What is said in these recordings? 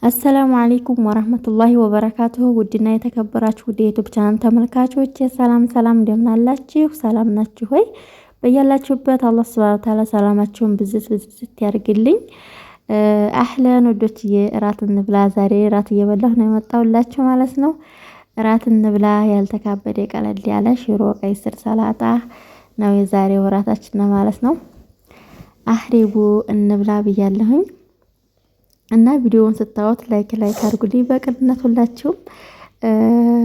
አሰላሙ አለይኩም ወራህመቱላሂ ወበረካቱሁ። ውድና የተከበራችሁ ውድ የዩቲዩብ ቻናል ተመልካቾች ሰላም እንደምን አላችሁ? ሰላም ናችሁ ሆይ? በያላችሁበት አላህ ሱብሃነሁ ወተዓላ ሰላማችሁን ብዝት ያድርግልኝ። አህለን ወዶችዬ፣ እራት እንብላ። ዛሬ እራት እየበላሁ ነው የመጣሁላችሁ ማለት ነው። እራት እንብላ፣ ያልተካበደ ቀለል ያለ ሽሮ፣ ቀይ ስር፣ ሰላጣ ነው የዛሬው እራታችን ማለት ነው። አህሪቡ እንብላ ብያለሁኝ። እና ቪዲዮውን ስታዩት ላይክ አድርጉልኝ በቅንነት ሁላችሁም።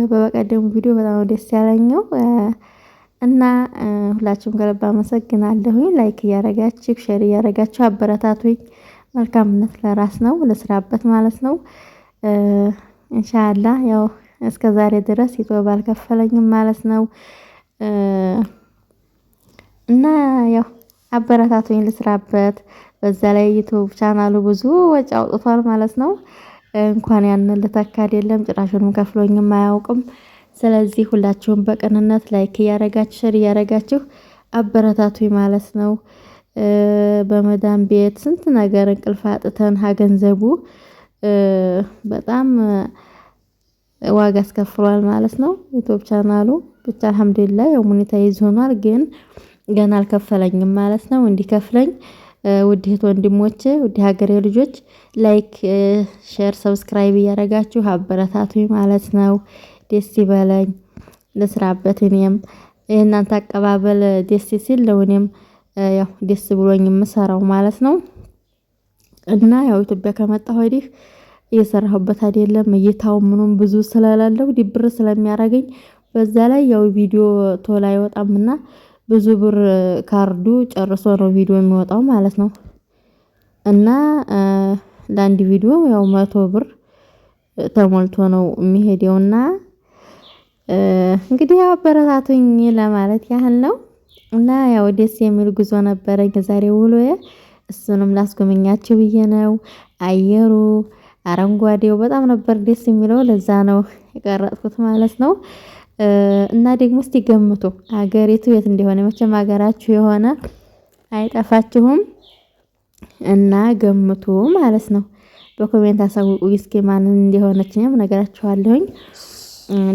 በበቀደሙ ቪዲዮ በጣም ደስ ያለኝው እና ሁላችሁም ከልብ አመሰግናለሁኝ። ላይክ እያረጋችሁ ሼር እያረጋችሁ አበረታቱኝ። መልካምነት ለራስ ነው፣ ለስራበት ማለት ነው። ኢንሻአላህ ያው እስከዛሬ ድረስ ዩቲዩብ አልከፈለኝም ማለት ነው። እና ያው አበረታቱኝ ልስራበት። በዛ ላይ ዩቲዩብ ቻናሉ ብዙ ወጪ አውጥቷል ማለት ነው። እንኳን ያንን ልተካ አይደለም ጭራሹንም ከፍሎኝም አያውቅም። ስለዚህ ሁላችሁም በቅንነት ላይክ እያረጋችሁ ሼር እያረጋችሁ አበረታቱኝ ማለት ነው። በመዳም ቤት ስንት ነገር እንቅልፍ አጥተን ሀገንዘቡ በጣም ዋጋ አስከፍሏል ማለት ነው። ዩቲዩብ ቻናሉ ብቻ አልሐምዱሊላህ ያው ሞኔታይዝ ሆኗል፣ ግን ገና አልከፈለኝም ማለት ነው። እንዲከፍለኝ ውድ እህት ወንድሞቼ፣ ውድ ሀገሬ ልጆች ላይክ ሼር ሰብስክራይብ እያረጋችሁ አበረታቱኝ ማለት ነው። ደስ ይበለኝ ልስራበት። እኔም የእናንተ አቀባበል ደስ ሲል ለውኔም ያው ደስ ብሎኝ የምሰራው ማለት ነው። እና ያው ኢትዮጵያ ከመጣሁ ወዲህ እየሰራሁበት አይደለም። እይታው ምኑም ብዙ ስለሌለው ድብር ስለሚያረገኝ በዛ ላይ ያው ቪዲዮ ቶሎ አይወጣምና ብዙ ብር ካርዱ ጨርሶ ነው ቪዲዮ የሚወጣው ማለት ነው። እና ለአንድ ቪዲዮ ያው 100 ብር ተሞልቶ ነው የሚሄደውና እንግዲህ አበረታቱኝ ለማለት ያህል ነው። እና ያው ደስ የሚል ጉዞ ነበረኝ ዛሬ ውሎዬ። እሱንም ላስጎመኛችሁ ብዬ ነው። አየሩ አረንጓዴው በጣም ነበር ደስ የሚለው፣ ለዛ ነው የቀረጽኩት ማለት ነው። እና ደግሞ እስቲ ገምቱ ሀገሪቱ የት እንደሆነ። መቼም ሀገራችሁ የሆነ አይጠፋችሁም እና ገምቱ ማለት ነው። በኮሜንት አሳውቁ እስኪ ማን እንደሆነች እኔም እነግራችኋለሁኝ።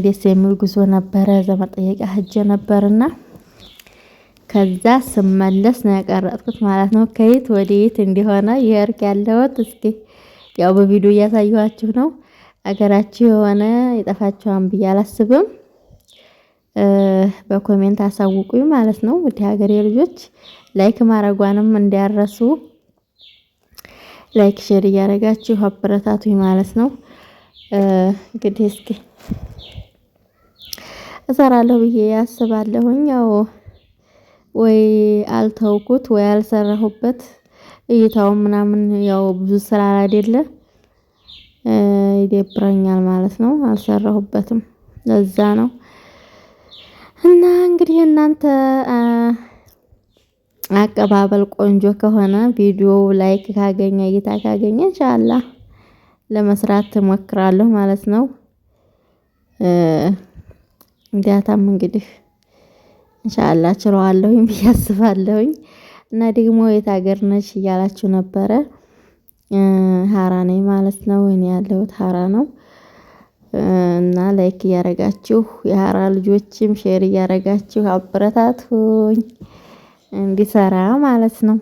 ደስ የሚል ጉዞ ነበረ። ዘመድ ጠየቂያ ሄጄ ነበርና ከዛ ስመለስ ነው ያቀረጥኩት ማለት ነው። ከየት ወደ የት እንደሆነ የርቅ ያለሁት እስኪ ያው በቪዲዮ እያሳየኋችሁ ነው። ሀገራችሁ የሆነ ይጠፋችኋል ብዬ አላስብም። በኮሜንት አሳውቁኝ ማለት ነው። ወደ ሀገሬ ልጆች ላይክ ማረጓንም እንዲያረሱ ላይክ ሼር እያረጋችሁ አበረታቱኝ ማለት ነው። እንግዲህ እስኪ እሰራለሁ ብዬ አስባለሁኝ። ያው ወይ አልተውኩት ወይ አልሰራሁበት፣ እይታው ምናምን ያው ብዙ ስራ አይደለ ይደብረኛል ማለት ነው። አልሰራሁበትም፣ ለዛ ነው። እና እንግዲህ እናንተ አቀባበል ቆንጆ ከሆነ ቪዲዮ ላይክ ካገኘ እይታ ካገኘ ኢንሻአላህ ለመስራት እሞክራለሁ ማለት ነው። እንዲያታም እንግዲህ ኢንሻአላህ ችለዋለሁ ብዬ አስባለሁኝ። እና ደግሞ የት ሀገር ነሽ እያላችሁ ነበረ። ሀራ ነኝ ማለት ነው። እኔ ያለሁት ሀራ ነው። እና ላይክ እያረጋችሁ የሀራ ልጆችም ሼር እያረጋችሁ አበረታቱኝ እንዲሰራ ማለት ነው።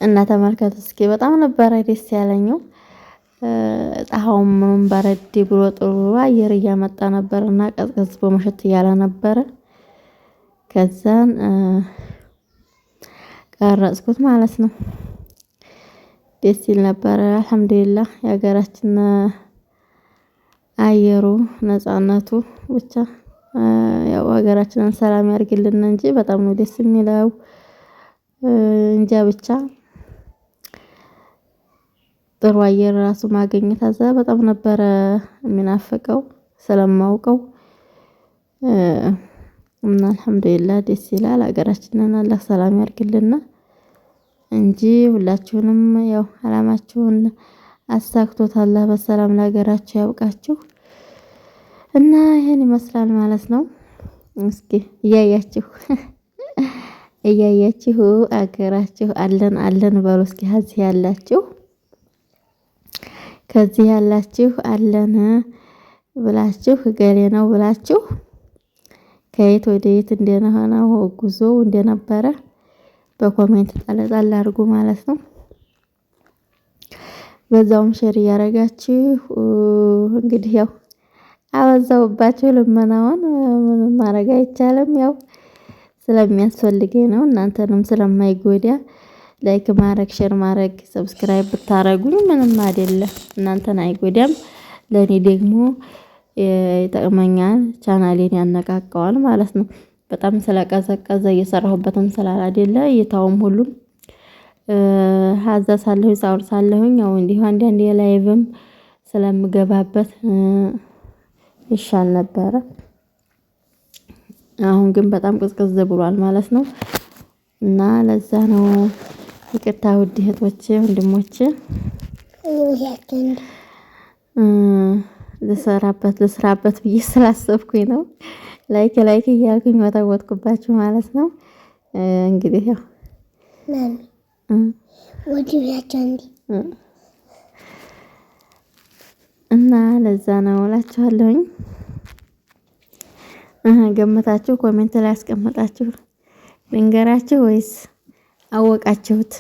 እና ተመልከቱ እስኪ በጣም ነበረ ደስ ያለኝው። ፀሐዩም ምንም በረድ ብሎ ጥሩ አየር እያመጣ ነበርና ቀዝቀዝ በመሸት እያለ ነበረ። ከዛን ቀረጽኩት ማለት ነው። ደስ ይል ነበረ። አልሐምዱሊላህ የሀገራችን አየሩ ነፃነቱ ብቻ ያው ሀገራችንን ሰላም ያርግልን እንጂ በጣም ነው ደስ የሚለው። እንጃ ብቻ ጥሩ አየር ራሱ ማግኘት አዛ በጣም ነበረ የሚናፍቀው ስለማውቀው። እና አልሐምዱሊላህ ደስ ይላል። ሀገራችንን አላህ ሰላም ያርግልና እንጂ ሁላችሁንም ያው አላማችሁን አሳክቶታል። በሰላም ለሀገራችሁ ያብቃችሁ። እና ይሄን ይመስላል ማለት ነው። እስኪ እያያችሁ አገራችሁ አለን በሉ እስኪ ሀዚህ ያላችሁ ከዚህ ያላችሁ አለን ብላችሁ ገሌ ነው ብላችሁ ከየት ወደ የት እንደሆነ ጉዞ እንደነበረ በኮሜንት ጣል አድርጉ ማለት ነው። በዛውም ሼር እያደረጋችሁ እንግዲህ ያው አበዛውባችሁ ልመናውን ምንም ማድረግ አይቻልም። ያው ስለሚያስፈልገኝ ነው እናንተንም ስለማይጎዳ ላይክ ማድረግ ሼር ማድረግ ሰብስክራይብ ብታረጉኝ ምንም አይደለም፣ እናንተን አይጎዳም። ለኔ ደግሞ ይጠቅመኛል፣ ቻናሌን ያነቃቀዋል ማለት ነው። በጣም ስለቀዘቀዘ እየሰራሁበትም ስላላደለ እይታውም ሁሉም ሀዛ ሳለሁ ሳውር ሳለሁኝ ያው እንዲሁ አንዳንዴ ላይቭም ስለምገባበት ይሻል ነበረ። አሁን ግን በጣም ቅዝቅዝ ብሏል ማለት ነው እና ለዛ ነው ይቅርታ ውድ እህቶቼ ወንድሞቼ። ልስራበት ብዬ ስላሰብኩኝ ነው ላይክ እያልኩኝ ወተወትኩባችሁ ማለት ነው። እንግዲህ ያው እና ለዛ ነው እላችኋለሁኝ። ገምታችሁ ኮሜንት ላይ አስቀምጣችሁ ልንገራችሁ ወይስ አወቃችሁት?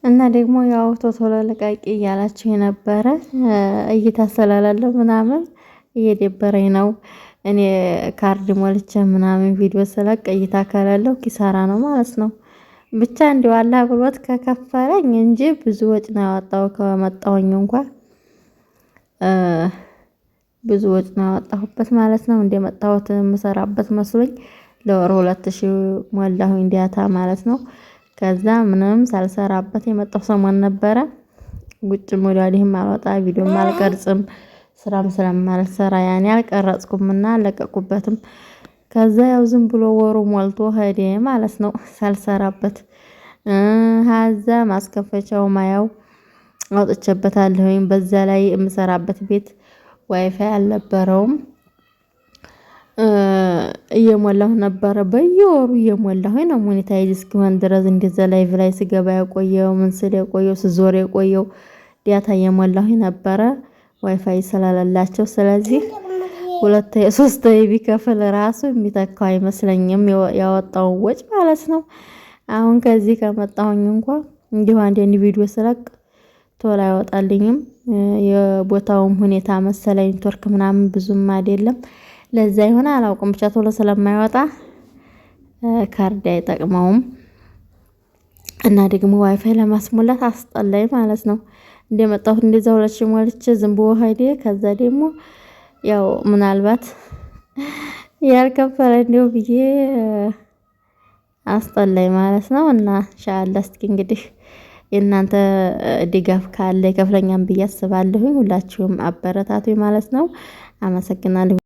እና ደግሞ ያው ቶሎ ለቃቂ እያላችሁ የነበረ እይታ ስለሌለው ምናምን እየደበረኝ ነው። እኔ ካርድ ሞልቼ ምናምን ቪዲዮ ስለቅ እይታ ከሌለው ኪሳራ ነው ማለት ነው። ብቻ እንደው አላህ ብሎት ከከፈለኝ እንጂ ብዙ ወጭ ነው ያወጣው። ከመጣሁኝ እንኳን ብዙ ወጭ ነው ያወጣሁበት ማለት ነው። እንደመጣሁት የምሰራበት መስሎኝ ለወር 2000 ሞላሁኝ ዳታ ማለት ነው። ከዛ ምንም ሳልሰራበት የመጣው ሰሞን ነበረ። ጉጭም ወዲያም አልወጣ ቪዲዮም አልቀርጽም ስራም ስለማልሰራ ያኔ አልቀረጽኩምና አለቀቁበትም። ከዛ ያው ዝም ብሎ ወሩ ሞልቶ ሄደ ማለት ነው ሳልሰራበት። ሀዛ ማስከፈቻው ማያው አውጥቼበታለሁኝ። በዛ ላይ የምሰራበት ቤት ዋይፋይ አልነበረውም። እየሞላሁ ነበረ በየወሩ እየሞላሁ ነው ሞኔታይዝ እስኪሆን ድረስ እንደዛ ላይቭ ላይ ስገባ የቆየው ምን ስል የቆየው ስዞር የቆየው ዳታ እየሞላሁ ነበረ ዋይፋይ ስለሌላቸው። ስለዚህ 2-3 ቢከፍል ራሱ የሚተካው አይመስለኝም ያወጣውን ወጭ ማለት ነው። አሁን ከዚህ ከመጣሁኝ እንኳን እንዲሁ አንድ ቪዲዮ ስለቅ ቶሎ አይወጣልኝም። የቦታውም ሁኔታ መሰለኝ ኔትወርክ ምናምን ብዙም አይደለም። ለዛ ይሆነ አላውቅም ብቻ ቶሎ ስለማይወጣ ካርድ አይጠቅመውም። እና ደግሞ ዋይፋይ ለማስሞላት አስጠላኝ ማለት ነው። እንደመጣሁት እንደዛ 2000 ሞልቼ ዝም ብሎ ሄደ። ከዛ ደግሞ ያው ምናልባት ያልከፈለ እንደው ብዬ አስጠላኝ ማለት ነው። እና ኢንሻአላህ እስኪ እንግዲህ የእናንተ ድጋፍ ካለ ይከፍለኛል ብዬ አስባለሁኝ። ሁላችሁም አበረታቱኝ ማለት ነው። አመሰግናለሁ።